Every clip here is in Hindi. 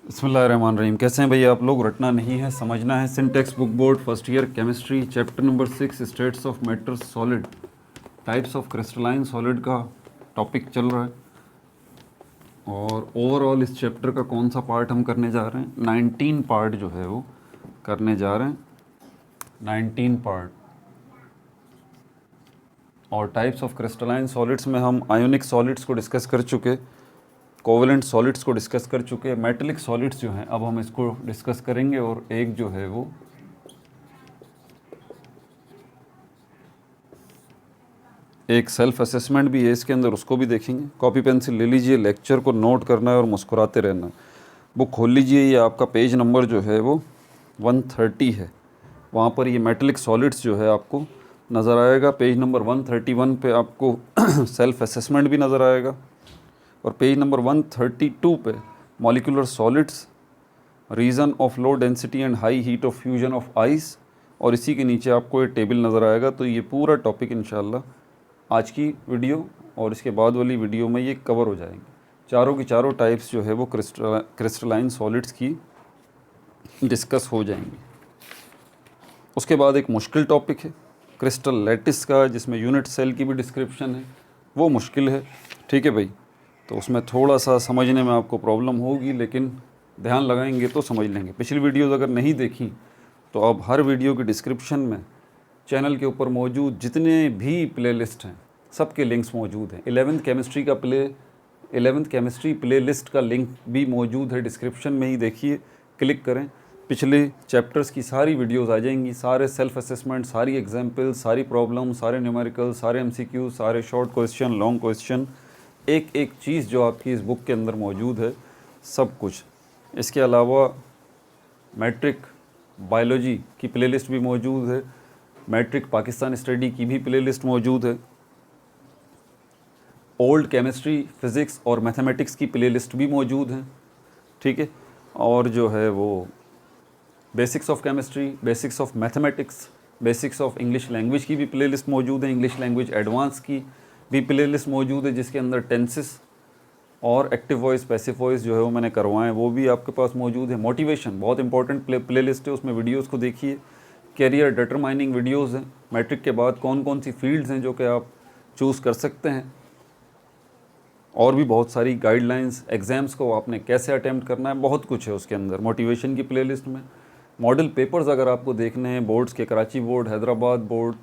बिस्मिल्लाहिर्रहमानिर्रहीम। कैसे हैं भैया आप लोग? रटना नहीं है, समझना है। Syntax book board first year chemistry chapter number 6 states of matter solid types of crystalline solid का टॉपिक चल रहा है। और ओवरऑल इस चैप्टर का कौन सा पार्ट हम करने जा रहे हैं? 19 पार्ट जो है वो करने जा रहे हैं, 19 पार्ट। और टाइप्स ऑफ क्रिस्टलाइन सॉलिड्स में हम आयोनिक सॉलिड्स को डिस्कस कर चुके, कोवलेंट सॉलिड्स को डिस्कस कर चुके। मेटेलिक सॉलिड्स जो हैं अब हम इसको डिस्कस करेंगे। और एक जो है वो एक सेल्फ असेसमेंट भी है इसके अंदर, उसको भी देखेंगे। कॉपी पेंसिल ले लीजिए, लेक्चर को नोट करना है और मुस्कुराते रहना है। बुक खोल लीजिए, ये आपका पेज नंबर जो है वो 130 है। वहाँ पर ये मेटेलिक सॉलिड्स जो है आपको नज़र आएगा। पेज नंबर 131 पे आपको सेल्फ असेसमेंट भी नज़र आएगा। और पेज नंबर 132 पे molecular solids, reason of low density and high heat of fusion of ice. और इसी के नीचे आपको ये टेबल नज़र आएगा। तो ये पूरा टॉपिक इंशाल्लाह आज की वीडियो और इसके बाद वाली वीडियो में ये कवर हो जाएंगे। चारों की चारों टाइप्स जो है वो क्रिस्टलाइन सॉलिड्स की डिस्कस हो जाएंगी। उसके बाद एक मुश्किल टॉपिक है क्रिस्टल लैटिस का, जिसमें यूनिट सेल की भी डिस्क्रिप्शन है। वो मुश्किल है, ठीक है भाई। तो उसमें थोड़ा सा समझने में आपको प्रॉब्लम होगी, लेकिन ध्यान लगाएंगे तो समझ लेंगे। पिछली वीडियोज़ अगर नहीं देखी तो अब हर वीडियो की डिस्क्रिप्शन में चैनल के ऊपर मौजूद जितने भी प्लेलिस्ट हैं सबके लिंक्स मौजूद हैं। 11th केमिस्ट्री प्ले लिस्ट का लिंक भी मौजूद है डिस्क्रिप्शन में ही, देखिए, क्लिक करें। पिछले चैप्टर्स की सारी वीडियोस आ जाएंगी, सारे सेल्फ असेसमेंट, सारी एग्जाम्पल, सारी प्रॉब्लम, सारे न्यूमेरिकल, सारे MCQ, सारे शॉर्ट क्वेश्चन, लॉन्ग क्वेश्चन, एक एक चीज़ जो आपकी इस बुक के अंदर मौजूद है, सब कुछ। इसके अलावा मैट्रिक बायोलॉजी की प्लेलिस्ट भी मौजूद है, मैट्रिक पाकिस्तान स्टडी की भी प्लेलिस्ट मौजूद है, ओल्ड केमिस्ट्री, फिज़िक्स और मैथमेटिक्स की प्लेलिस्ट भी मौजूद है, ठीक है। और जो है वो basics of chemistry, basics of mathematics, basics of English language की भी प्लेलिस्ट मौजूद है। इंग्लिश लैंग्वेज एडवांस की भी प्लेलिस्ट मौजूद है, जिसके अंदर टेंसेस और एक्टिव वॉइस, पैसिव वॉइस जो है वो मैंने करवाएं, वो भी आपके पास मौजूद है। मोटिवेशन बहुत इंपॉर्टेंट प्लेलिस्ट है, उसमें वीडियोस को देखिए। कैरियर डिटरमाइनिंग वीडियोस हैं। मैट्रिक के बाद कौन कौन सी फील्ड्स हैं जो कि आप चूज़ कर सकते हैं, और भी बहुत सारी गाइडलाइंस, एग्ज़ाम्स को आपने कैसे अटैम्प्ट करना है, बहुत कुछ है उसके अंदर मोटिवेशन की प्लेलिस्ट में। मॉडल पेपर्स अगर आपको देखने हैं बोर्ड्स के, कराची बोर्ड, हैदराबाद बोर्ड,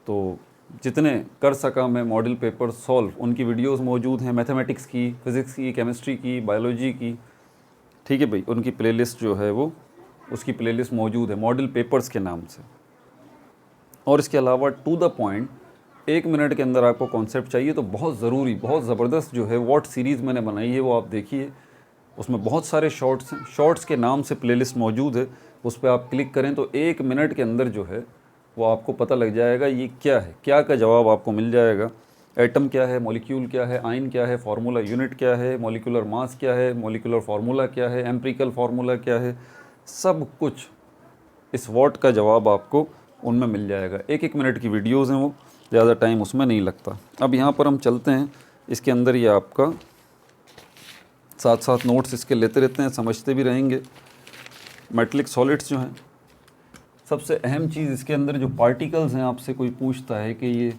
तो जितने कर सका मैं मॉडल पेपर सॉल्व, उनकी वीडियोस मौजूद हैं। मैथमेटिक्स की, फ़िज़िक्स की, केमिस्ट्री की, बायोलॉजी की, ठीक है भाई, उनकी प्लेलिस्ट जो है वो, उसकी प्लेलिस्ट मौजूद है मॉडल पेपर्स के नाम से। और इसके अलावा टू द पॉइंट, 1 मिनट के अंदर आपको कॉन्सेप्ट चाहिए, तो बहुत ज़रूरी, बहुत ज़बरदस्त जो है व्हाट सीरीज़ मैंने बनाई है वो आप देखिए। उसमें बहुत सारे शॉर्ट्स हैं, शॉर्ट्स के नाम से प्लेलिस्ट मौजूद है। उस पर आप क्लिक करें तो 1 मिनट के अंदर जो है वो आपको पता लग जाएगा ये क्या है, क्या का जवाब आपको मिल जाएगा। एटम क्या है, मॉलिक्यूल क्या है, आयन क्या है, फार्मूला यूनिट क्या है, मॉलिक्यूलर मास क्या है, मॉलिक्यूलर फार्मूला क्या है, एम्पिरिकल फार्मूला क्या है, सब कुछ इस व्हाट का जवाब आपको उनमें मिल जाएगा। 1-1 मिनट की वीडियोज़ हैं वो, ज़्यादा टाइम उसमें नहीं लगता। अब यहाँ पर हम चलते हैं, इसके अंदर ये आपका साथ साथ नोट्स इसके लेते रहते हैं, समझते भी रहेंगे। मेटेलिक सॉलिड्स जो हैं, सबसे अहम चीज़ इसके अंदर जो पार्टिकल्स हैं, आपसे कोई पूछता है कि ये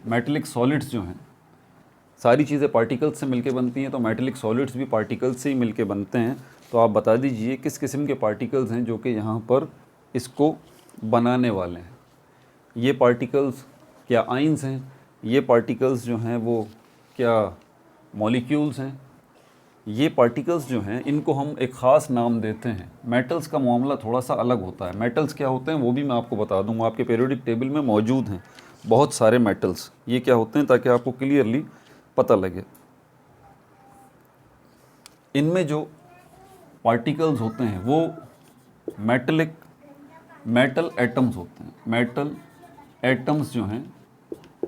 मेटेलिक सॉलिड्स जो हैं, सारी चीज़ें पार्टिकल्स से मिलके बनती हैं, तो मेटेलिक सॉलिड्स भी पार्टिकल्स से ही मिलके बनते हैं। तो आप बता दीजिए किस किस्म के पार्टिकल्स हैं जो कि यहाँ पर इसको बनाने वाले हैं। ये पार्टिकल्स क्या आयंस हैं, ये पार्टिकल्स जो हैं वो क्या मॉलिक्यूल्स हैं। ये पार्टिकल्स जो हैं इनको हम एक ख़ास नाम देते हैं। मेटल्स का मामला थोड़ा सा अलग होता है। मेटल्स क्या होते हैं वो भी मैं आपको बता दूँगा, आपके पीरियोडिक टेबल में मौजूद हैं बहुत सारे मेटल्स। ये क्या होते हैं ताकि आपको क्लियरली पता लगे। इनमें जो पार्टिकल्स होते हैं वो मेटल एटम्स होते हैं। मेटल एटम्स जो हैं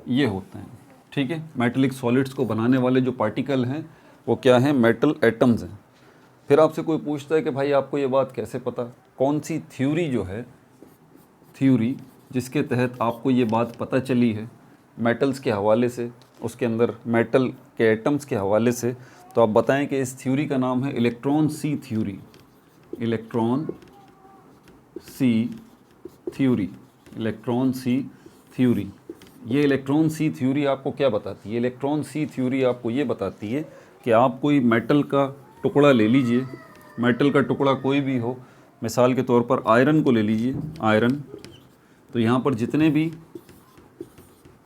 ये होते हैं, ठीक है। मेटेलिक सॉलिड्स को बनाने वाले जो पार्टिकल हैं वो क्या हैं, मेटल एटम्स हैं। फिर आपसे कोई पूछता है कि भाई आपको ये बात कैसे पता, कौन सी थ्योरी जो है, थ्योरी जिसके तहत आपको ये बात पता चली है मेटल्स के हवाले से, उसके अंदर मेटल के एटम्स के हवाले से, तो आप बताएं कि इस थ्योरी का नाम है इलेक्ट्रॉन सी थ्योरी। इलेक्ट्रॉन सी थ्योरी, इलेक्ट्रॉन सी थ्योरी। ये इलेक्ट्रॉन सी थ्योरी आपको क्या बताती है? इलेक्ट्रॉन सी थ्योरी आपको ये बताती है कि आप कोई मेटल का टुकड़ा ले लीजिए, मेटल का टुकड़ा कोई भी हो, मिसाल के तौर पर आयरन को ले लीजिए, आयरन। तो यहाँ पर जितने भी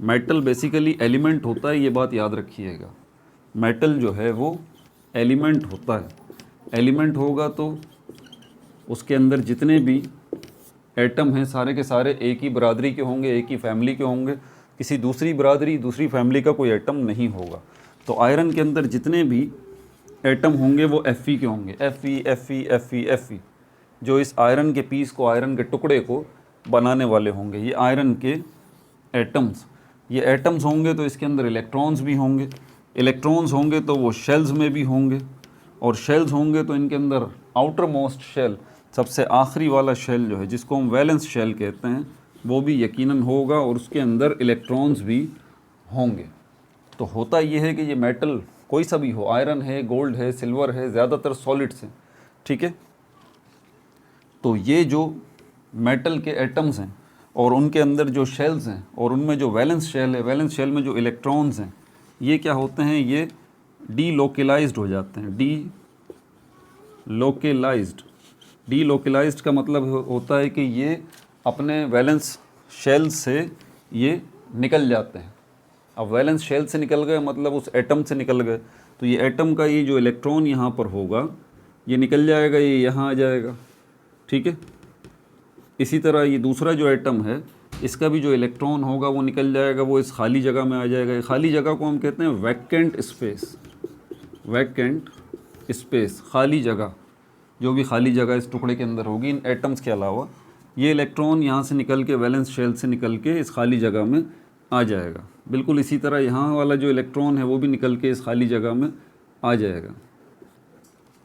मेटल बेसिकली एलिमेंट होता है, ये बात याद रखिएगा, मेटल जो है वो एलिमेंट होता है। एलिमेंट होगा तो उसके अंदर जितने भी एटम हैं सारे के सारे एक ही बरादरी के होंगे, एक ही फैमिली के होंगे, किसी दूसरी बरादरी दूसरी फैमिली का कोई एटम नहीं होगा। तो आयरन के अंदर जितने भी एटम होंगे वो Fe के होंगे, Fe, जो इस आयरन के पीस को, आयरन के टुकड़े को बनाने वाले होंगे, ये आयरन के एटम्स। ये एटम्स होंगे तो इसके अंदर इलेक्ट्रॉन्स भी होंगे, इलेक्ट्रॉन्स होंगे तो वो शेल्स में भी होंगे, और शेल्स होंगे तो इनके अंदर आउटर मोस्ट शेल, सबसे आखिरी वाला शेल जो है जिसको हम वैलेंस शेल कहते हैं, वो भी यकीनन होगा और उसके अंदर इलेक्ट्रॉन्स भी होंगे। तो होता ये है कि ये मेटल कोई सा भी हो, आयरन है, गोल्ड है, सिल्वर है, ज़्यादातर सॉलिड्स हैं, ठीक है। तो ये जो मेटल के एटम्स हैं और उनके अंदर जो शेल्स हैं और उनमें जो वैलेंस शेल है, वैलेंस शेल में जो इलेक्ट्रॉन्स हैं, ये क्या होते हैं? ये डीलोकलाइज्ड हो जाते हैं। डीलोकलाइज्ड का मतलब होता है कि ये अपने वैलेंस शेल से ये निकल जाते हैं। अब वैलेंस शेल से निकल गए मतलब उस एटम से निकल गए, तो ये एटम का ये जो इलेक्ट्रॉन यहाँ पर होगा ये निकल जाएगा, ये यहाँ आ जाएगा, ठीक है। इसी तरह ये दूसरा जो एटम है इसका भी जो इलेक्ट्रॉन होगा वो निकल जाएगा, वो इस खाली जगह में आ जाएगा। ये खाली जगह को हम कहते हैं वैकेंट स्पेस। वैकेंट स्पेस, खाली जगह, जो भी खाली जगह इस टुकड़े के अंदर होगी इन एटम्स के अलावा, ये इलेक्ट्रॉन यहाँ से निकल के वैलेंस शेल से निकल के इस खाली जगह में आ जाएगा। बिल्कुल इसी तरह यहाँ वाला जो इलेक्ट्रॉन है वो भी निकल के इस खाली जगह में आ जाएगा।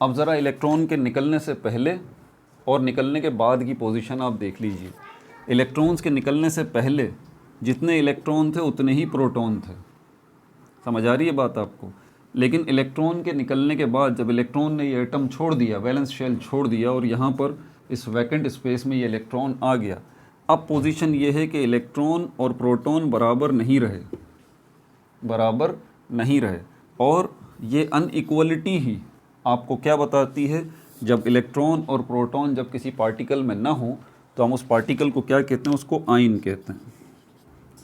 अब ज़रा इलेक्ट्रॉन के निकलने से पहले और निकलने के बाद की पोजीशन आप देख लीजिए। इलेक्ट्रॉन्स के निकलने से पहले जितने इलेक्ट्रॉन थे उतने ही प्रोटॉन थे, समझ आ रही है बात आपको। लेकिन इलेक्ट्रॉन के निकलने के बाद जब इलेक्ट्रॉन ने ये एटम छोड़ दिया, वैलेंस शेल छोड़ दिया, और यहाँ पर इस वैकेंट स्पेस में ये इलेक्ट्रॉन आ गया, अब पोजीशन ये है कि इलेक्ट्रॉन और प्रोटॉन बराबर नहीं रहे, बराबर नहीं रहे। और ये अनइक्वलिटी ही आपको क्या बताती है? जब इलेक्ट्रॉन और प्रोटॉन जब किसी पार्टिकल में ना हो तो हम उस पार्टिकल को क्या कहते हैं? उसको आयन कहते हैं।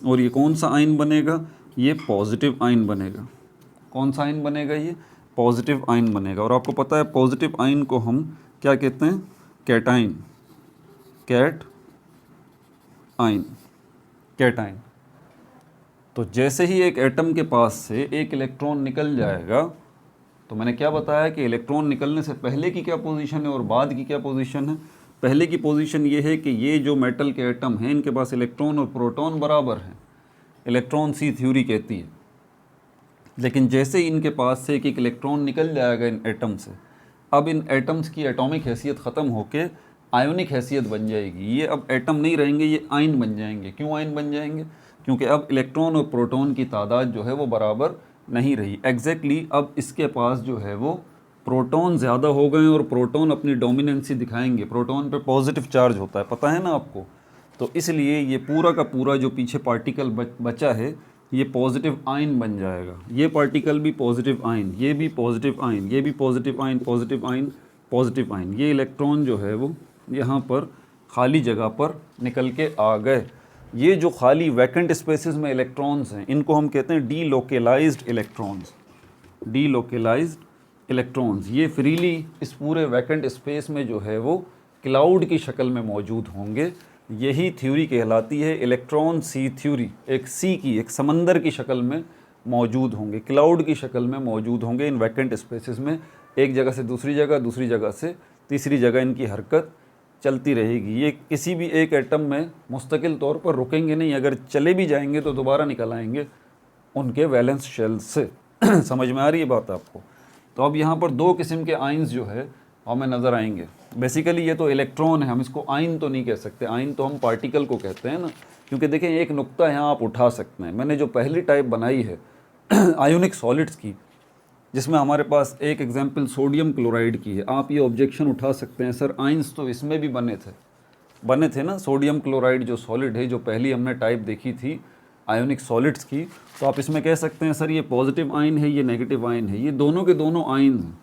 और ये कौन सा आयन बनेगा? ये पॉजिटिव आयन बनेगा। कौन सा आयन बनेगा? ये पॉजिटिव आयन बनेगा। और आपको पता है पॉजिटिव आयन को हम क्या कहते हैं? Cation, cat ion, cation. तो जैसे ही एक एटम के पास से एक इलेक्ट्रॉन निकल जाएगा, तो मैंने क्या बताया कि इलेक्ट्रॉन निकलने से पहले की क्या पोजीशन है और बाद की क्या पोजीशन है। पहले की पोजीशन ये है कि ये जो मेटल के एटम हैं इनके पास इलेक्ट्रॉन और प्रोटॉन बराबर हैं, इलेक्ट्रॉन सी थ्योरी कहती है। लेकिन जैसे ही इनके पास से एक एक इलेक्ट्रॉन निकल जाएगा इन एटम से, अब इन एटम्स की एटॉमिक हैसियत ख़त्म होकर आयोनिक हैसियत बन जाएगी। ये अब एटम नहीं रहेंगे, ये आयन बन जाएंगे। क्यों आयन बन जाएंगे? क्योंकि अब इलेक्ट्रॉन और प्रोटॉन की तादाद जो है वो बराबर नहीं रही। एग्जैक्टली अब इसके पास जो है वो प्रोटॉन ज़्यादा हो गए और प्रोटॉन अपनी डोमिनेंसी दिखाएंगे। प्रोटॉन पे पॉजिटिव चार्ज होता है, पता है ना आपको। तो इसलिए ये पूरा का पूरा जो पीछे पार्टिकल बचा है ये पॉजिटिव आयन बन जाएगा। ये पार्टिकल भी पॉजिटिव आयन, ये भी पॉजिटिव आयन, ये भी positive ion, positive ion, positive ion. ये इलेक्ट्रॉन जो है वो यहाँ पर खाली जगह पर निकल के आ गए। ये जो खाली वैकेंट स्पेसेस में इलेक्ट्रॉन्स हैं इनको हम कहते हैं डीलोकलाइज्ड इलेक्ट्रॉन्स। डीलोकलाइज्ड इलेक्ट्रॉन्स ये फ्रीली इस पूरे वैकेंट स्पेस में जो है वो क्लाउड की शक्ल में मौजूद होंगे। यही थ्योरी कहलाती है इलेक्ट्रॉन सी थ्योरी। एक सी की, एक समंदर की शक्ल में मौजूद होंगे, क्लाउड की शक्ल में मौजूद होंगे इन वैकेंट स्पेसेस में। एक जगह से दूसरी जगह, दूसरी जगह से तीसरी जगह इनकी हरकत चलती रहेगी। ये किसी भी एक एटम में मुस्तकिल तौर पर रुकेंगे नहीं, अगर चले भी जाएंगे तो दोबारा निकल आएंगे उनके वैलेंस शेल से। समझ में आ रही है बात आपको। तो अब यहाँ पर दो किस्म के आयन्स जो है हमें नज़र आएंगे। बेसिकली ये तो इलेक्ट्रॉन है, हम इसको आयन तो नहीं कह सकते, आयन तो हम पार्टिकल को कहते हैं ना। क्योंकि देखें एक नुक्ता यहाँ आप उठा सकते हैं, मैंने जो पहली टाइप बनाई है आयोनिक सॉलिड्स की, जिसमें हमारे पास एक एग्जाम्पल सोडियम क्लोराइड की है। आप ये ऑब्जेक्शन उठा सकते हैं, सर आइंस तो इसमें भी बने थे ना, सोडियम क्लोराइड जो सॉलिड है, जो पहली हमने टाइप देखी थी आयोनिक सॉलिड्स की, तो आप इसमें कह सकते हैं सर ये पॉजिटिव आयन है, ये नेगेटिव आयन है, ये दोनों के दोनों आयन हैं।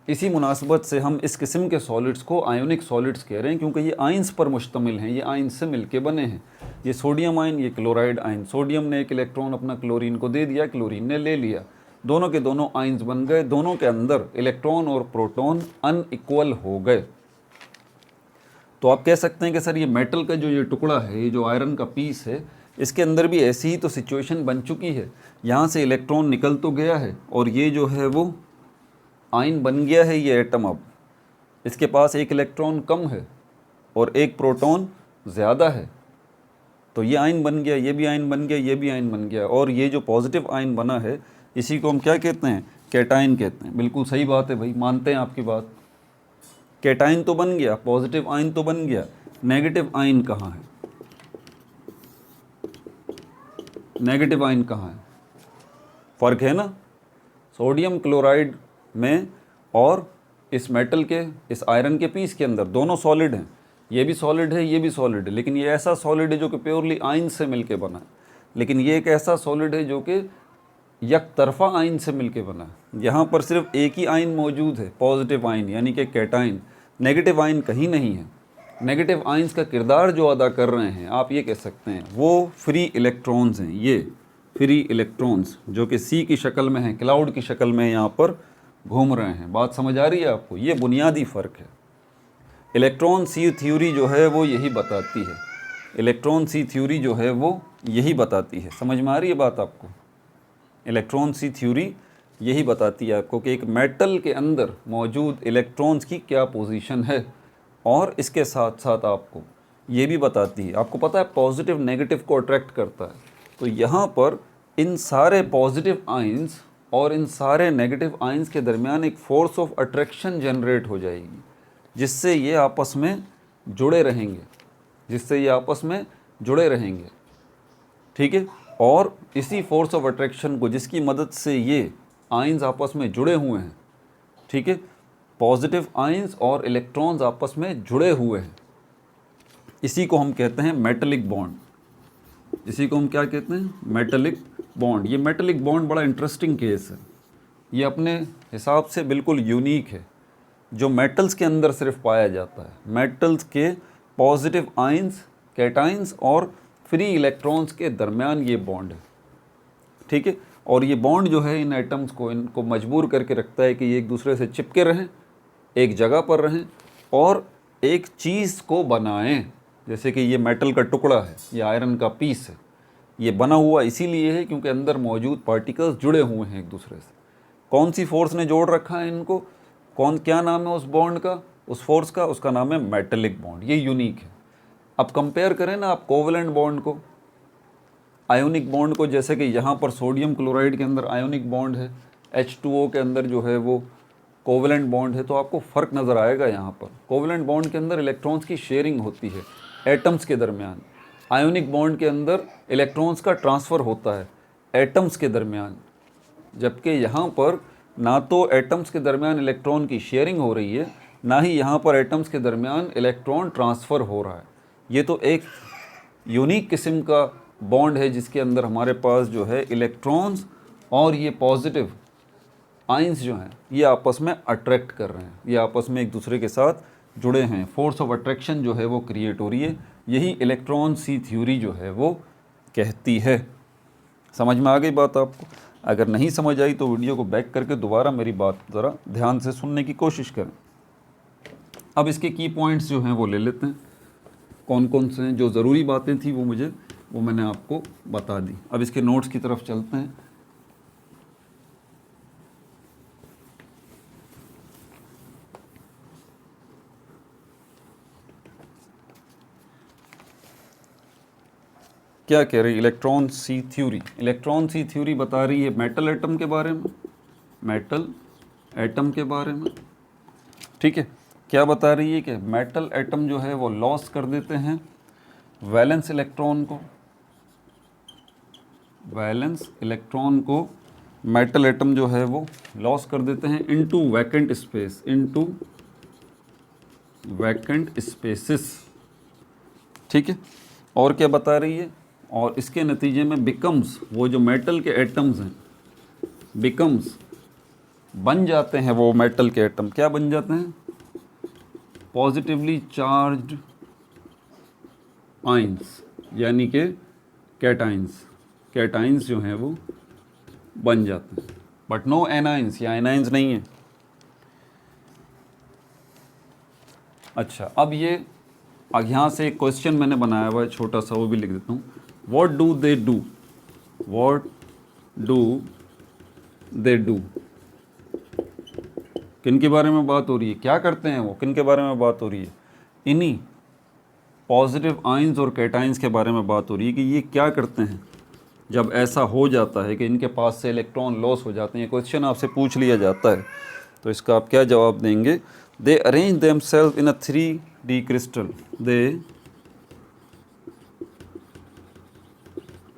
इसी मुनासबत से हम इस किस्म के सॉलिड्स को आयोनिक सॉलिड्स कह रहे हैं, क्योंकि ये आयंस पर मुश्तमिल हैं, ये आयंस से मिलके बने हैं। ये सोडियम आयन, ये क्लोराइड आयन, सोडियम ने एक इलेक्ट्रॉन अपना क्लोरीन को दे दिया, क्लोरीन ने ले लिया, दोनों के दोनों आयंस बन गए, दोनों के अंदर इलेक्ट्रॉन और प्रोटॉन अनइक्वल हो गए। तो आप कह सकते हैं कि सर ये मेटल का जो ये टुकड़ा है, ये जो आयरन का पीस है, इसके अंदर भी ऐसी ही तो सिचुएशन बन चुकी है। यहाँ से इलेक्ट्रॉन निकल तो गया है और ये जो है वो आयन बन गया है, ये एटम अब इसके पास एक इलेक्ट्रॉन कम है और एक प्रोटॉन ज़्यादा है, तो ये आयन बन गया, ये भी आयन बन गया, ये भी आयन बन गया, और ये जो पॉजिटिव आयन बना है इसी को हम क्या कहते हैं, कैटायन कहते हैं। बिल्कुल सही बात है भाई, मानते हैं आपकी बात। कैटायन तो बन गया, पॉजिटिव आयन तो बन गया, नेगेटिव आयन कहाँ है? नेगेटिव आयन कहाँ है? फ़र्क है ना सोडियम क्लोराइड में और इस मेटल के, इस आयरन के पीस के अंदर। दोनों सॉलिड हैं, ये भी सॉलिड है, ये भी सॉलिड है, लेकिन ये ऐसा सॉलिड है जो कि प्योरली आयन से मिलके बना है, लेकिन ये एक ऐसा सॉलिड है जो कि एक तरफा आयन से मिलके बना है। यहाँ पर सिर्फ एक ही आयन मौजूद है, पॉजिटिव आयन यानी कि कैटायन, नेगेटिव आयन कहीं नहीं है। नेगेटिव आयंस का किरदार जो अदा कर रहे हैं, आप ये कह सकते हैं वो फ्री इलेक्ट्रॉन्स हैं। ये फ्री इलेक्ट्रॉन्स जो कि सी की शक्ल में हैं, क्लाउड की शक्ल में यहाँ पर घूम रहे हैं। बात समझ आ रही है आपको? ये बुनियादी फ़र्क है। इलेक्ट्रॉन सी थ्योरी जो है वो यही बताती है, इलेक्ट्रॉन सी थ्योरी जो है वो यही बताती है। समझ में आ रही है बात आपको? इलेक्ट्रॉन सी थ्योरी यही बताती है आपको कि एक मेटल के अंदर मौजूद इलेक्ट्रॉन्स की क्या पोजीशन है, और इसके साथ साथ आपको ये भी बताती है, आपको पता है पॉजिटिव नेगेटिव को अट्रैक्ट करता है, तो यहाँ पर इन सारे पॉजिटिव आयंस और इन सारे नेगेटिव आयंस के दरमियान एक फोर्स ऑफ अट्रैक्शन जनरेट हो जाएगी, जिससे ये आपस में जुड़े रहेंगे, जिससे ये आपस में जुड़े रहेंगे, ठीक है। और इसी फोर्स ऑफ अट्रैक्शन को, जिसकी मदद से ये आयंस आपस में जुड़े हुए हैं, ठीक है, पॉजिटिव आयंस और इलेक्ट्रॉन्स आपस में जुड़े हुए हैं, इसी को हम कहते हैं मेटलिक बॉन्ड। इसी को हम क्या कहते हैं? Metallic bond. ये मेटलिक बॉन्ड बड़ा इंटरेस्टिंग केस है, ये अपने हिसाब से बिल्कुल यूनिक है, जो मेटल्स के अंदर सिर्फ पाया जाता है। मेटल्स के पॉजिटिव आयंस, कैटायंस और फ्री इलेक्ट्रॉन्स के दरमियान ये बॉन्ड है, ठीक है। और ये बॉन्ड जो है इन एटम्स को, इनको मजबूर करके रखता है कि ये एक दूसरे से चिपके रहें, एक जगह पर रहें और एक चीज़ को बनाएं। जैसे कि ये मेटल का टुकड़ा है, ये आयरन का पीस है, ये बना हुआ इसीलिए है क्योंकि अंदर मौजूद पार्टिकल्स जुड़े हुए हैं एक दूसरे से। कौन सी फोर्स ने जोड़ रखा है इनको? क्या नाम है उस बॉन्ड का, उस फोर्स का? उसका नाम है मेटलिक बॉन्ड। ये यूनिक है। अब कंपेयर करें ना आप कोवेलेंट बॉन्ड को आयोनिक बॉन्ड को, जैसे कि यहाँ पर सोडियम क्लोराइड के अंदर आयोनिक बॉन्ड है, H2O के अंदर जो है वो कोवेलेंट बॉन्ड है, तो आपको फ़र्क नज़र आएगा। यहाँ पर कोवेलेंट बॉन्ड के अंदर इलेक्ट्रॉन्स की शेयरिंग होती है एटम्स के दरमियान, आयोनिक बॉन्ड के अंदर इलेक्ट्रॉन्स का ट्रांसफ़र होता है एटम्स के दरमियान, जबकि यहाँ पर ना तो एटम्स के दरमियान इलेक्ट्रॉन की शेयरिंग हो रही है, ना ही यहाँ पर एटम्स के दरमियान इलेक्ट्रॉन ट्रांसफ़र हो रहा है। ये तो एक यूनिक किस्म का बॉन्ड है जिसके अंदर हमारे पास जो है इलेक्ट्रॉन्स और ये पॉजिटिव आयंस जो हैं ये आपस में अट्रैक्ट कर रहे हैं, ये आपस में एक दूसरे के साथ जुड़े हैं, फोर्स ऑफ अट्रैक्शन जो है वो क्रिएट हो रही है। यही इलेक्ट्रॉन सी थ्योरी जो है वो कहती है। समझ में आ गई बात आपको? अगर नहीं समझ आई तो वीडियो को बैक करके दोबारा मेरी बात ज़रा ध्यान से सुनने की कोशिश करें। अब इसके की पॉइंट्स जो हैं वो ले लेते हैं, कौन कौन से हैं। जो ज़रूरी बातें थी वो मैंने आपको बता दी। अब इसके नोट्स की तरफ चलते हैं। क्या कह रही इलेक्ट्रॉन सी थ्योरी? इलेक्ट्रॉन सी थ्योरी बता रही है मेटल एटम के बारे में, मेटल एटम के बारे में, ठीक है। क्या बता रही है कि मेटल एटम जो है वो लॉस कर देते हैं वैलेंस इलेक्ट्रॉन को मेटल एटम जो है वो लॉस कर देते हैं into vacant space, into vacant spaces, ठीक है। और क्या बता रही है, और इसके नतीजे में बिकम्स, वो जो मेटल के एटम्स हैं बिकम्स बन जाते हैं, वो मेटल के एटम क्या बन जाते हैं, पॉजिटिवली चार्ज्ड आइंस, यानी कि कैटाइंस, कैटाइंस जो हैं वो बन जाते हैं, बट नो एनाइंस, या एनाइंस नहीं है। अच्छा, अब ये यहाँ से एक क्वेश्चन मैंने बनाया हुआ है छोटा सा, वो भी लिख देता हूँ। What do they do, what do they do, किन के बारे में बात हो रही है, क्या करते हैं वो, किन के बारे में बात हो रही है, इन्हीं पॉजिटिव आइंस और कैटाइंस के बारे में बात हो रही है कि ये क्या करते हैं जब ऐसा हो जाता है कि इनके पास से इलेक्ट्रॉन लॉस हो जाते हैं। ये क्वेश्चन आपसे पूछ लिया जाता है, तो इसका आप क्या जवाब देंगे। They arrange themselves in a 3D crystal, they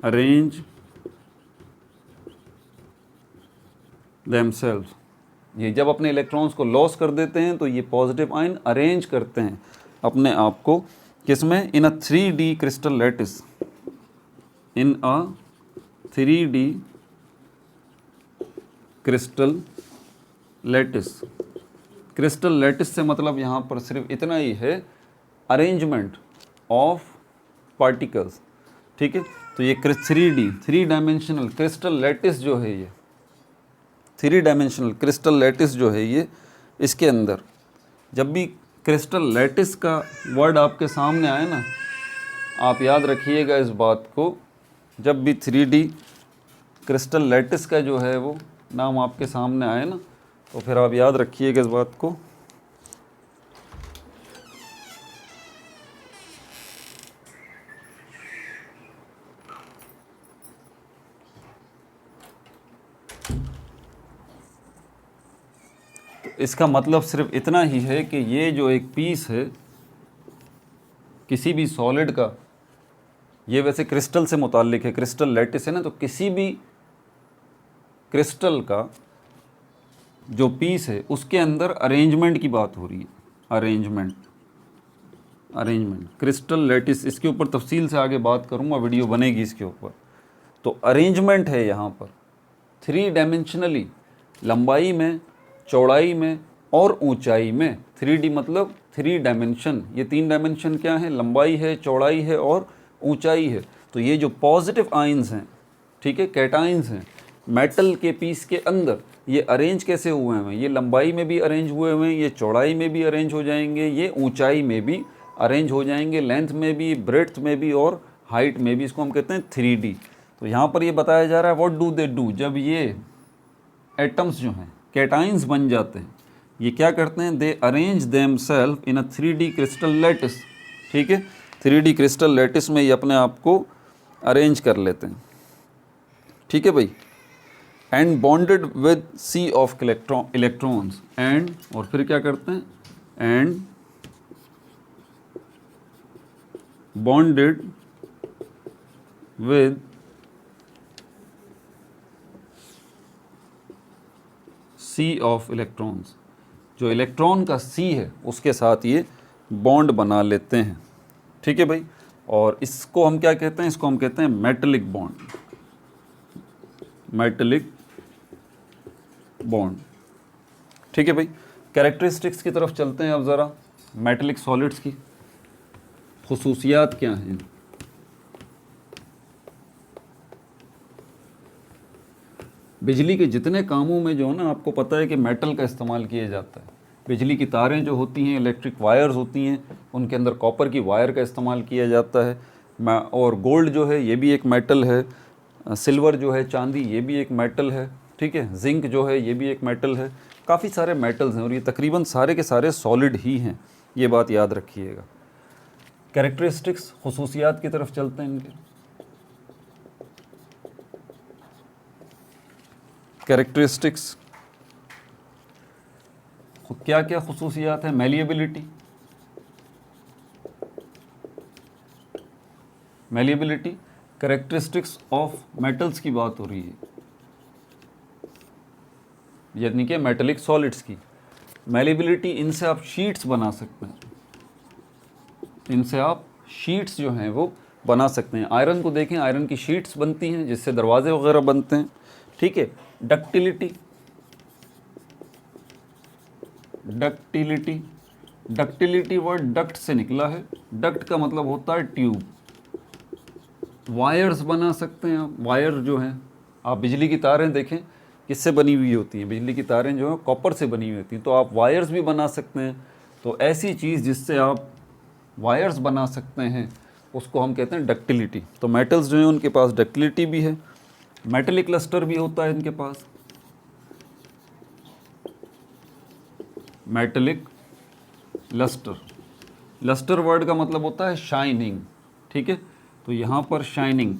arrange themselves, ये जब अपने इलेक्ट्रॉन्स को लॉस कर देते हैं तो ये पॉजिटिव आयन अरेंज करते हैं अपने आप को, किसमें, इन a 3D crystal lattice, in a 3D crystal lattice. Crystal lattice से मतलब यहाँ पर सिर्फ इतना ही है, अरेंजमेंट ऑफ पार्टिकल्स, ठीक है। तो ये 3D, 3 डायमेंशनल क्रिस्टल लैटिस जो है, ये 3 डायमेंशनल क्रिस्टल लैटिस जो है ये, इसके अंदर जब भी क्रिस्टल लैटिस का वर्ड आपके सामने आए ना, आप याद रखिएगा इस बात को, जब भी 3D क्रिस्टल लैटिस का जो है वो नाम आपके सामने आए ना, तो फिर आप याद रखिएगा इस बात को। तो इसका मतलब सिर्फ इतना ही है कि ये जो एक पीस है किसी भी सॉलिड का, ये वैसे क्रिस्टल से मुताल्लिक है, क्रिस्टल लैटिस है ना, तो किसी भी क्रिस्टल का जो पीस है उसके अंदर अरेंजमेंट की बात हो रही है, अरेंजमेंट, अरेंजमेंट क्रिस्टल लैटिस, इसके ऊपर तफसील से आगे बात करूँगा, वीडियो बनेगी इसके ऊपर। तो अरेंजमेंट है यहाँ पर 3 डायमेंशनली, लंबाई में, चौड़ाई में और ऊंचाई में। 3D मतलब 3 डायमेंशन, ये 3 डायमेंशन क्या है, लंबाई है, चौड़ाई है और ऊंचाई है। तो ये जो पॉजिटिव आइंस हैं, ठीक है, कैटाइंस हैं, मेटल के पीस के अंदर ये अरेंज कैसे हुए हैं, ये लंबाई में भी अरेंज हुए हुए हैं, ये चौड़ाई में भी अरेंज हो जाएंगे, ये ऊंचाई में भी अरेंज हो जाएंगे, लेंथ में भी, ब्रेड्थ में भी और हाइट में भी। इसको हम कहते हैं 3D। तो यहाँ पर ये बताया जा रहा है व्हाट डू दे डू, जब ये एटम्स जो हैं कैटाइंस बन जाते हैं, ये क्या करते हैं, they arrange themselves in a 3D crystal lattice, ठीक है, 3D क्रिस्टल लैटिस में ये अपने आप को अरेंज कर लेते हैं, ठीक है भाई। And bonded with sea of electrons, and और फिर क्या करते हैं, and bonded with sea of electrons, जो इलेक्ट्रॉन का सी है उसके साथ ये बॉन्ड बना लेते हैं, ठीक है भाई। और इसको हम क्या कहते हैं, इसको हम कहते हैं मेटलिक बॉन्ड, मेटलिक बॉन्ड, ठीक है भाई। कैरेक्टरिस्टिक्स की तरफ चलते हैं अब ज़रा, मेटलिक सॉलिड्स की खुसूसियात क्या हैं। बिजली के जितने कामों में जो है ना, आपको पता है कि मेटल का इस्तेमाल किया जाता है। बिजली की तारें जो होती हैं, इलेक्ट्रिक वायर्स होती हैं, उनके अंदर कॉपर की वायर का इस्तेमाल किया जाता है। और गोल्ड जो है ये भी एक मेटल है, सिल्वर जो है, चांदी, ये भी एक मेटल है, ठीक है, जिंक जो है ये भी एक मेटल है। काफ़ी सारे मेटल्स हैं और ये तकरीबन सारे के सारे सॉलिड ही हैं, ये बात याद रखिएगा। कैरेक्टरिस्टिक्स, खुसूसियात की तरफ चलते हैं इनके। कैरेक्टरिस्टिक्स क्या क्या खुसूसियात है, malleability, malleability, characteristics of metals की बात हो रही है। यानी कि मेटेलिक सॉलिड्स की। मेलेबिलिटी, इनसे आप शीट्स बना सकते हैं, इनसे आप शीट्स जो हैं वो बना सकते हैं। आयरन को देखें, आयरन की शीट्स बनती हैं जिससे दरवाजे वगैरह बनते हैं, ठीक है। Ductility, ductility, ductility word duct से निकला है। डक्ट का मतलब होता है ट्यूब। वायर्स बना सकते हैं आप, वायर जो हैं, आप बिजली की तारें देखें किससे बनी हुई होती हैं, बिजली की तारें जो हैं कॉपर से बनी हुई होती हैं, तो आप वायर्स भी बना सकते हैं। तो ऐसी चीज़ जिससे आप वायर्स बना सकते हैं उसको हम कहते हैं डक्टिलिटी। तो मेटल्स जो हैं उनके पास डक्टिलिटी भी है। मेटेलिक लस्टर भी होता है इनके पास, मेटेलिक लस्टर। लस्टर वर्ड का मतलब होता है शाइनिंग, ठीक है। तो यहाँ पर शाइनिंग,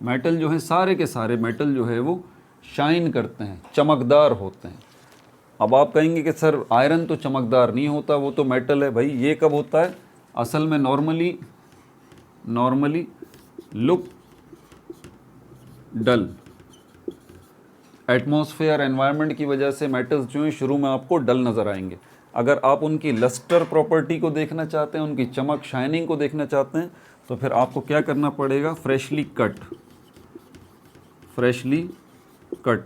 मेटल जो है, सारे के सारे मेटल जो है वो शाइन करते हैं, चमकदार होते हैं। अब आप कहेंगे कि सर आयरन तो चमकदार नहीं होता, वो तो मेटल है। भाई ये कब होता है? असल में नॉर्मली लुक डल। एटमॉस्फेयर, एनवायरनमेंट की वजह से मेटल्स जो हैं शुरू में आपको डल नज़र आएंगे। अगर आप उनकी लस्टर प्रॉपर्टी को देखना चाहते हैं, उनकी चमक, शाइनिंग को देखना चाहते हैं, तो फिर आपको क्या करना पड़ेगा? Freshly cut.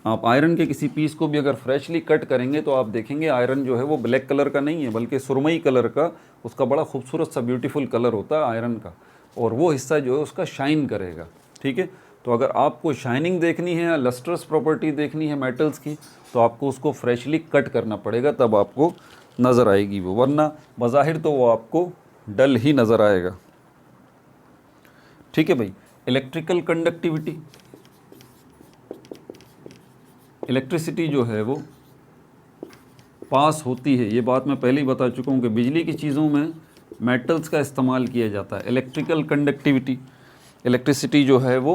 आप आयरन के किसी पीस को भी अगर फ्रेशली कट करेंगे तो आप देखेंगे आयरन जो है वो ब्लैक कलर का नहीं है, बल्कि सुरमई कलर का, उसका बड़ा खूबसूरत सा ब्यूटीफुल कलर होता है आयरन का, और वो हिस्सा जो है उसका शाइन करेगा, ठीक है। तो अगर आपको शाइनिंग देखनी है या लस्ट्रस प्रॉपर्टी देखनी है मेटल्स की, तो आपको उसको फ्रेशली कट करना पड़ेगा, तब आपको नज़र आएगी वो, वरना बज़ाहिर तो वो आपको डल ही नज़र आएगा, ठीक है भाई। इलेक्ट्रिकल कंडक्टिविटी, इलेक्ट्रिसिटी जो है वो पास होती है, ये बात मैं पहले ही बता चुका हूँ कि बिजली की चीज़ों में मेटल्स का इस्तेमाल किया जाता है। इलेक्ट्रिकल कंडक्टिविटी, इलेक्ट्रिसिटी जो है वो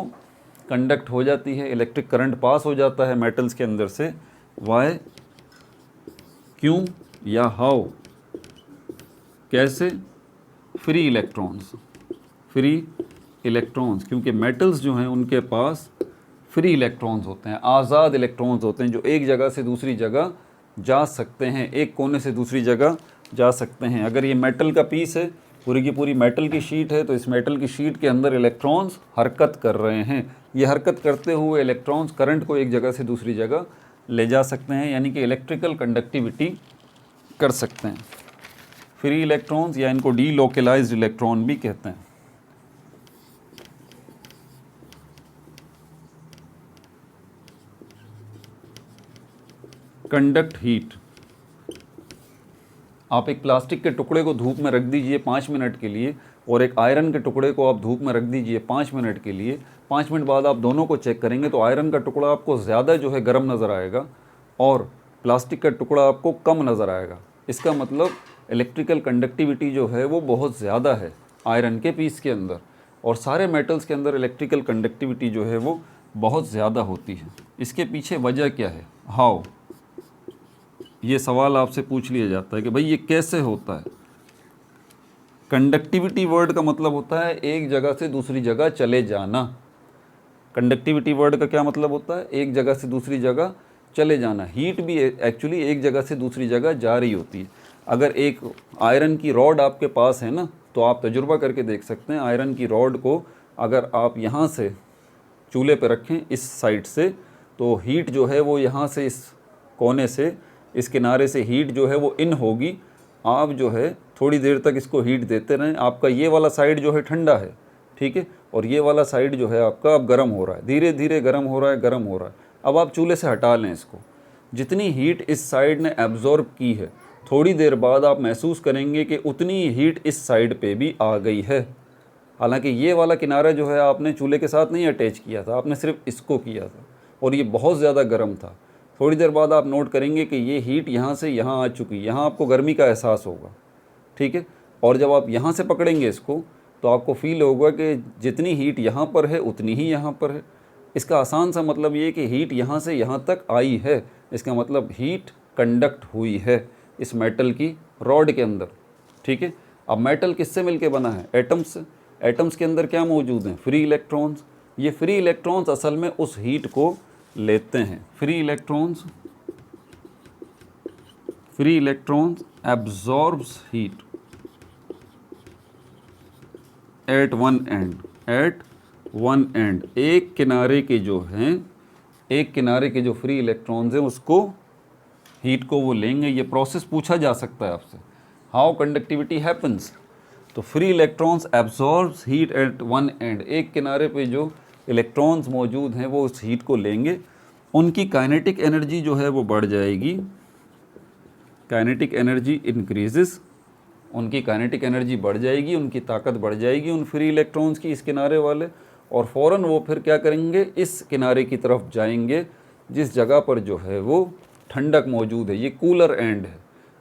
कंडक्ट हो जाती है, इलेक्ट्रिक करंट पास हो जाता है मेटल्स के अंदर से। वाई, क्यों या हाउ, कैसे? फ्री इलेक्ट्रॉन्स, क्योंकि मेटल्स जो हैं उनके पास फ्री इलेक्ट्रॉन्स होते हैं, आज़ाद इलेक्ट्रॉन्स होते हैं, जो एक जगह से दूसरी जगह जा सकते हैं, एक कोने से दूसरी जगह जा सकते हैं। अगर ये मेटल का पीस है, पूरी की पूरी मेटल की शीट है, तो इस मेटल की शीट के अंदर इलेक्ट्रॉन्स हरकत कर रहे हैं। ये हरकत करते हुए इलेक्ट्रॉन्स करंट को एक जगह से दूसरी जगह ले जा सकते हैं, यानी कि इलेक्ट्रिकल कंडक्टिविटी कर सकते हैं। फ्री इलेक्ट्रॉन्स या इनको डीलोकलाइज्ड इलेक्ट्रॉन भी कहते हैं। कंडक्ट हीट, आप एक प्लास्टिक के टुकड़े को धूप में रख दीजिए 5 मिनट के लिए, और एक आयरन के टुकड़े को आप धूप में रख दीजिए 5 मिनट के लिए। 5 मिनट बाद आप दोनों को चेक करेंगे तो आयरन का टुकड़ा आपको ज़्यादा जो है गर्म नज़र आएगा, और प्लास्टिक का टुकड़ा आपको कम नज़र आएगा। इसका मतलब इलेक्ट्रिकल कंडक्टिविटी जो है वो बहुत ज़्यादा है आयरन के पीस के अंदर, और सारे मेटल्स के अंदर इलेक्ट्रिकल कंडक्टिविटी जो है वो बहुत ज़्यादा होती है। इसके पीछे वजह क्या है? हाउ, ये सवाल आपसे पूछ लिया जाता है कि भाई ये कैसे होता है। कंडक्टिविटी वर्ड का मतलब होता है एक जगह से दूसरी जगह चले जाना। कंडक्टिविटी वर्ड का क्या मतलब होता है? एक जगह से दूसरी जगह चले जाना। हीट भी एक्चुअली एक जगह से दूसरी जगह जा रही होती है। अगर एक आयरन की रॉड आपके पास है ना, तो आप तजुर्बा करके देख सकते हैं, आयरन की रॉड को अगर आप यहाँ से चूल्हे पर रखें इस साइड से, तो हीट जो है वो यहाँ से इस कोने से, इस किनारे से हीट जो है वो इन होगी। आप जो है थोड़ी देर तक इसको हीट देते रहें, आपका ये वाला साइड जो है ठंडा है, ठीक है, और ये वाला साइड जो है आपका अब गर्म हो रहा है, धीरे धीरे गर्म हो रहा है। अब आप चूल्हे से हटा लें इसको। जितनी हीट इस साइड ने एब्जॉर्ब की है, थोड़ी देर बाद आप महसूस करेंगे कि उतनी हीट इस साइड पे भी आ गई है। हालांकि ये वाला किनारा जो है आपने चूल्हे के साथ नहीं अटैच किया था, आपने सिर्फ इसको किया था, और ये बहुत ज़्यादा गर्म था। थोड़ी देर बाद आप नोट करेंगे कि ये हीट यहाँ से यहाँ आ चुकी है, यहाँ आपको गर्मी का एहसास होगा, ठीक है। और जब आप यहाँ से पकड़ेंगे इसको, तो आपको फील होगा कि जितनी हीट यहाँ पर है उतनी ही यहाँ पर है। इसका आसान सा मतलब ये कि हीट यहाँ से यहाँ तक आई है, इसका मतलब हीट कंडक्ट हुई है इस मेटल की रॉड के अंदर, ठीक है। अब मेटल किससे मिलके बना है? एटम्स से। एटम्स के अंदर क्या मौजूद हैं? Free electrons. ये फ्री इलेक्ट्रॉन्स असल में उस हीट को लेते हैं। Free electrons free electrons absorbs heat at one and, एक किनारे के जो हैं, एक किनारे के जो फ्री इलेक्ट्रॉन्स हैं उसको, हीट को वो लेंगे। ये प्रोसेस पूछा जा सकता है आपसे, हाउ कंडक्टिविटी हैपन्स। तो free electrons absorbs heat at one and, एक किनारे पे जो इलेक्ट्रॉन्स मौजूद हैं वो उस हीट को लेंगे, उनकी काइनेटिक एनर्जी जो है वो बढ़ जाएगी, काइनेटिक एनर्जी इंक्रीजेस, उनकी काइनेटिक एनर्जी बढ़ जाएगी, उनकी ताकत बढ़ जाएगी उन फ्री इलेक्ट्रॉन्स की, इस किनारे वाले, और फ़ौरन वो फिर क्या करेंगे, इस किनारे की तरफ जाएंगे जिस जगह पर जो है वो ठंडक मौजूद है। ये कूलर एंड है,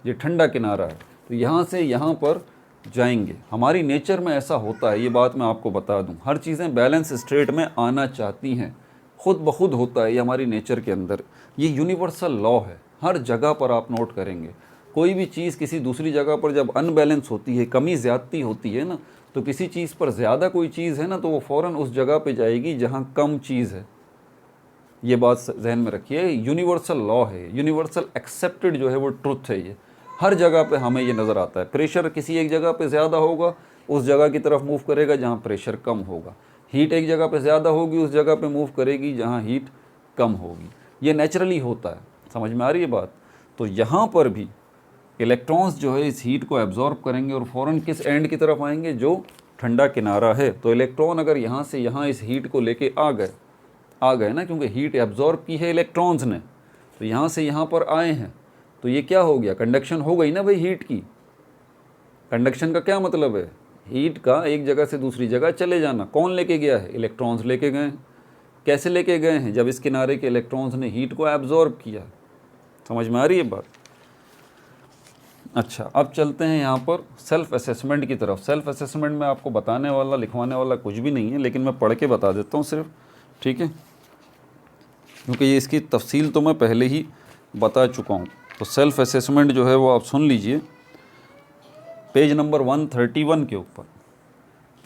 ये ठंडा किनारा है, तो यहाँ से यहाँ पर जाएंगे। हमारी नेचर में ऐसा होता है, ये बात मैं आपको बता दूं, हर चीज़ें बैलेंस स्टेट में आना चाहती हैं, खुद ब खुद होता है ये हमारी नेचर के अंदर, ये यूनिवर्सल लॉ है। हर जगह पर आप नोट करेंगे, कोई भी चीज़ किसी दूसरी जगह पर जब अनबैलेंस होती है, कमी ज़्यादती होती है ना, तो किसी चीज़ पर ज़्यादा कोई चीज़ है ना, तो वो फ़ौरन उस जगह पे जाएगी जहाँ कम चीज़ है। ये बात जहन में रखिए, यूनिवर्सल लॉ है, यूनिवर्सल एक्सेप्टेड जो है वो ट्रुथ है। ये हर जगह पे हमें ये नज़र आता है। प्रेशर किसी एक जगह पे ज़्यादा होगा, उस जगह की तरफ मूव करेगा जहाँ प्रेशर कम होगा। हीट एक जगह पे ज़्यादा होगी, उस जगह पे मूव करेगी जहाँ हीट कम होगी। ये नेचुरली होता है, समझ में आ रही है बात। तो यहाँ पर भी इलेक्ट्रॉन्स जो है इस हीट को एब्जॉर्ब करेंगे और फ़ौरन किस एंड की तरफ आएंगे, जो ठंडा किनारा है। तो इलेक्ट्रॉन अगर यहाँ से यहाँ इस हीट को लेके आ गए ना, क्योंकि हीट एब्जॉर्ब की है इलेक्ट्रॉन्स ने, तो यहाँ से यहाँ पर आए हैं, तो ये क्या हो गया, कंडक्शन हो गई ना भाई हीट की। कंडक्शन का क्या मतलब है, हीट का एक जगह से दूसरी जगह चले जाना। कौन लेके गया है, इलेक्ट्रॉन्स लेके गए हैं। कैसे लेके गए हैं, जब इस किनारे के इलेक्ट्रॉन्स ने हीट को एब्जॉर्ब किया। समझ में आ रही है बात। अच्छा, अब चलते हैं यहाँ पर सेल्फ असेसमेंट की तरफ। सेल्फ असेसमेंट में आपको बताने वाला लिखवाने वाला कुछ भी नहीं है, लेकिन मैं पढ़ के बता देता हूँ सिर्फ, ठीक है, क्योंकि ये इसकी तफसील तो मैं पहले ही बता चुका हूँ। तो सेल्फ असेसमेंट जो है वो आप सुन लीजिए, पेज नंबर 131 के ऊपर।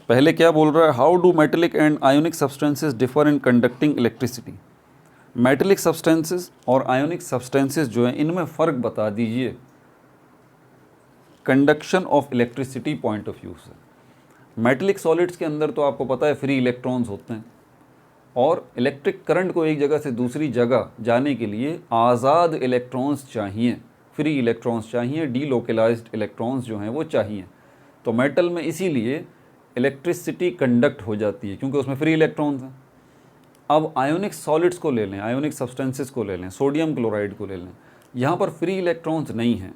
पहले क्या बोल रहा है, how do metallic and ionic substances differ in conducting electricity. Metallic substances और आयोनिक सब्सटेंसेस जो हैं इनमें फ़र्क बता दीजिए conduction of electricity point of view से। मेटेलिक सॉलिड्स के अंदर तो आपको पता है फ्री इलेक्ट्रॉन्स होते हैं, और इलेक्ट्रिक करंट को एक जगह से दूसरी जगह जाने के लिए आज़ाद इलेक्ट्रॉन्स चाहिए, फ्री इलेक्ट्रॉन्स चाहिए, डीलोकलाइज्ड इलेक्ट्रॉन्स जो हैं वो चाहिए। तो मेटल में इसीलिए इलेक्ट्रिसिटी कंडक्ट हो जाती है, क्योंकि उसमें फ्री इलेक्ट्रॉन्स हैं। अब आयोनिक सॉलिड्स को ले लें, आयोनिक सब्सटेंसेस को ले लें, सोडियम क्लोराइड को ले लें, यहाँ पर फ्री इलेक्ट्रॉन्स नहीं हैं,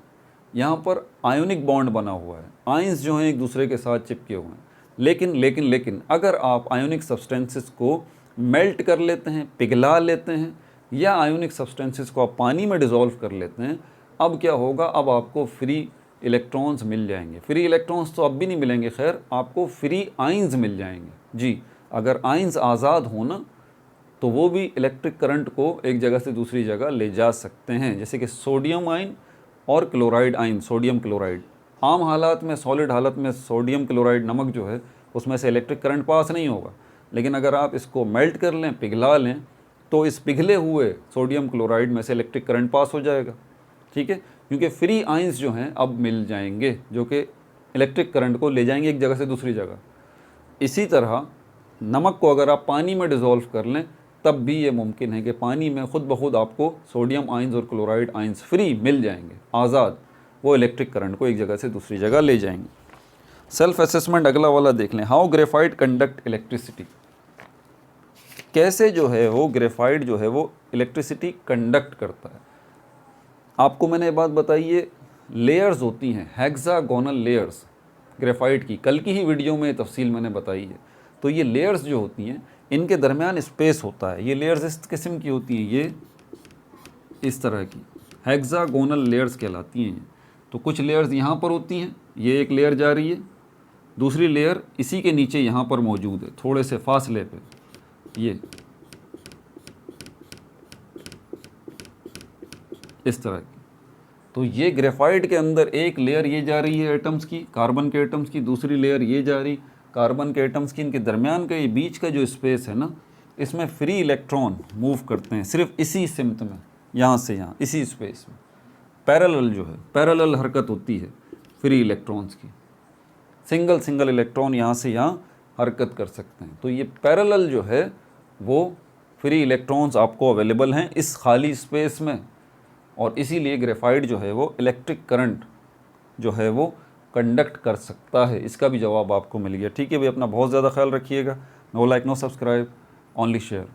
यहाँ पर आयोनिक बॉन्ड बना हुआ है, आयंस जो हैं एक दूसरे के साथ चिपके हुए हैं। लेकिन अगर आप आयोनिक सब्सटेंसेस को मेल्ट कर लेते हैं, पिघला लेते हैं, या आयोनिक सब्सटेंसेस को आप पानी में डिज़ोल्व कर लेते हैं, अब क्या होगा, अब आपको फ्री इलेक्ट्रॉन्स मिल जाएंगे। फ्री इलेक्ट्रॉन्स तो अब भी नहीं मिलेंगे, खैर आपको फ्री आयंस मिल जाएंगे जी। अगर आयंस आज़ाद हो ना, तो वो भी इलेक्ट्रिक करंट को एक जगह से दूसरी जगह ले जा सकते हैं, जैसे कि सोडियम आयन और क्लोराइड आयन। सोडियम क्लोराइड आम हालात में, सॉलिड हालत में सोडियम क्लोराइड नमक जो है उसमें से इलेक्ट्रिक करंट पास नहीं होगा, लेकिन अगर आप इसको मेल्ट कर लें, पिघला लें, तो इस पिघले हुए सोडियम क्लोराइड में से इलेक्ट्रिक करंट पास हो जाएगा, ठीक है, क्योंकि फ्री आयंस जो हैं अब मिल जाएंगे, जो कि इलेक्ट्रिक करंट को ले जाएंगे एक जगह से दूसरी जगह। इसी तरह नमक को अगर आप पानी में डिज़ोल्व कर लें, तब भी ये मुमकिन है कि पानी में खुद ब खुद आपको सोडियम आयंस और क्लोराइड आयंस फ्री मिल जाएंगे, आज़ाद, वो इलेक्ट्रिक करंट को एक जगह से दूसरी जगह ले जाएंगे। सेल्फ असेसमेंट अगला वाला देख लें, हाउ ग्रेफाइट कंडक्ट इलेक्ट्रिसिटी। कैसे जो है वो ग्रेफाइट जो है वो इलेक्ट्रिसिटी कंडक्ट करता है। आपको मैंने ये बात बताई, ये लेयर्स होती हैं, हेक्सागोनल लेयर्स ग्रेफाइट की, कल की ही वीडियो में तफसील मैंने बताई है। तो ये लेयर्स जो होती हैं इनके दरमियान स्पेस होता है, ये लेयर्स इस किस्म की होती हैं, ये इस तरह की हेक्सागोनल लेयर्स कहलाती हैं। तो कुछ लेयर्स यहाँ पर होती हैं, ये एक लेयर जा रही है, दूसरी लेयर इसी के नीचे यहाँ पर मौजूद है, थोड़े से फासले पे, ये इस तरह की। तो ये ग्रेफाइट के अंदर एक लेयर ये जा रही है एटम्स की, कार्बन के एटम्स की, दूसरी लेयर ये जा रही कार्बन के एटम्स की। इनके दरमियान का ये बीच का जो स्पेस है ना, इसमें फ्री इलेक्ट्रॉन मूव करते हैं, सिर्फ इसी सिमत में, यहाँ से यहाँ, इसी स्पेस में। पैरेलल जो है, पैरेलल हरकत होती है फ्री इलेक्ट्रॉन्स की, सिंगल सिंगल इलेक्ट्रॉन यहाँ से यहाँ हरकत कर सकते हैं। तो ये पैरेलल जो है वो फ्री इलेक्ट्रॉन्स आपको अवेलेबल हैं इस खाली स्पेस में, और इसीलिए ग्रेफाइट जो है वो इलेक्ट्रिक करंट जो है वो कंडक्ट कर सकता है। इसका भी जवाब आपको मिल गया। ठीक है भाई, अपना बहुत ज़्यादा ख्याल रखिएगा। No like no subscribe, only share.